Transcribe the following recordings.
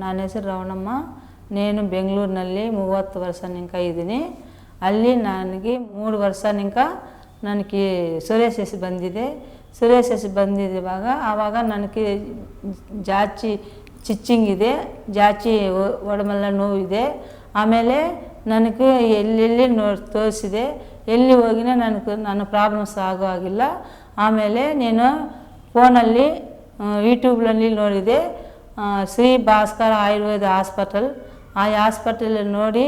ನನ್ನ ಹೆಸರು ರವಣಮ್ಮ. నేను ಬೆಂಗಳೂರಿನಲ್ಲಿ 30 ವರ್ಷ ನಿಂಕ ಇದ್ದೀನಿ. ಅಲ್ಲಿ ನನಗೆ 3 ವರ್ಷ ನಿಂಕ ನನಗೆ ಸೋರಿಯಾಸಿಸ್ ಬಂದಿದೆ. ಸೋರಿಯಾಸಿಸ್ ಬಂದಿದ್ದಾಗ ಆವಾಗ ನನಗೆ ಜಾಚಿ ಚಿಚ್ಚಿಂಗ್ ಇದೆ, ಜಾಚಿ ಒಡಮೆಲ್ಲ ನೋವಿದೆ. ಆಮೇಲೆ ನನಗೆ ಎಲ್ಲೆಲ್ಲಿ ತೋರಿಸಿದೆ, ಎಲ್ಲಿ ಹೋಗಿನ ನನ್ನ ಪ್ರಾಬ್ಲಮ್ಸ್ ಆಗೋ ಆಗಿಲ್ಲ. ಆಮೇಲೆ ನಾನು ಫೋನಲ್ಲಿ ಯೂಟ್ಯೂಬ್ನಲ್ಲಿ ನೋಡಿದೆ, ಶ್ರೀ ಭಾಸ್ಕರ ಆಯುರ್ವೇದ ಹಾಸ್ಪಿಟಲ್. ಆ ಹಾಸ್ಪಿಟಲ್ ನೋಡಿ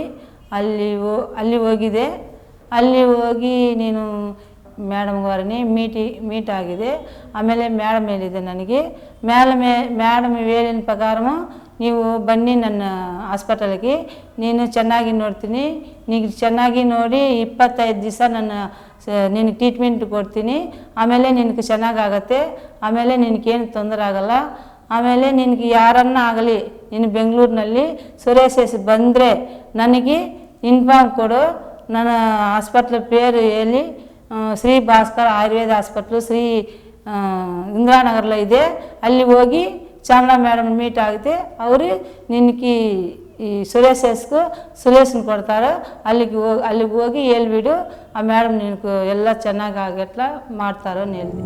ಅಲ್ಲಿ ಹೋಗಿದೆ. ಅಲ್ಲಿ ಹೋಗಿ ನೀನು ಮೇಡಮ್ಗವರೇ ಮೀಟ್ ಆಗಿದೆ. ಆಮೇಲೆ ಮೇಡಮ್ ಹೇಳಿದೆ ನನಗೆ, ಮೇಡಮ್ ಹೇಳಿನ ಪ್ರಕಾರము ನೀವು ಬನ್ನಿ ನನ್ನ ಹಾಸ್ಪಿಟಲ್ಗೆ, ನೀನು ಚೆನ್ನಾಗಿ ನೋಡ್ತೀನಿ, ನೀನು ಚೆನ್ನಾಗಿ ನೋಡಿ 25 ದಿವಸ ನಿನಗೆ ಟ್ರೀಟ್ಮೆಂಟ್ ಕೊಡ್ತೀನಿ. ಆಮೇಲೆ ನಿನಗೆ ಚೆನ್ನಾಗಾಗತ್ತೆ. ಆಮೇಲೆ ನಿನಗೇನು ತೊಂದರೆ ಆಗಲ್ಲ. ಆಮೇಲೆ ನಿನಗೆ ಯಾರನ್ನ ಆಗಲಿ ನೀನು ಬೆಂಗಳೂರಿನಲ್ಲಿ ಸೋರಿಯಾಸಿಸ್ ಬಂದರೆ ನನಗೆ ಇನ್ಫಾರ್ಮ್ ಕೊಡು. ನನ್ನ ಹಾಸ್ಪಿಟ್ಲ್ ಪೇರು ಹೇಳಿ, ಶ್ರೀ ಭಾಸ್ಕರ ಆಯುರ್ವೇದ ಹಾಸ್ಪಿಟ್ಲು ಶ್ರೀ ಇಂದಿರಾನಗರ್లో ಇದೆ. ಅಲ್ಲಿ ಹೋಗಿ ಚಾಮಲಾ ಮೇಡಮ್ ಮೀಟ್ ಆಗುತ್ತೆ. ಅವರು ನಿನಗೆ ಈ ಸೋರಿಯಾಸಿಸ್ಗೂ ಸೊಲ್ಯೂಷನ್ ಕೊಡ್ತಾರೆ. ಅಲ್ಲಿಗೆ ಹೋಗಿ ಹೇಳ್ಬಿಡು, ಆ ಮೇಡಮ್ ನಿನಗೆ ಎಲ್ಲ ಚೆನ್ನಾಗಿ ಆಗಟ್ಲ ಮಾಡ್ತಾರೋ ಅಂತ ಹೇಳಿದೆ.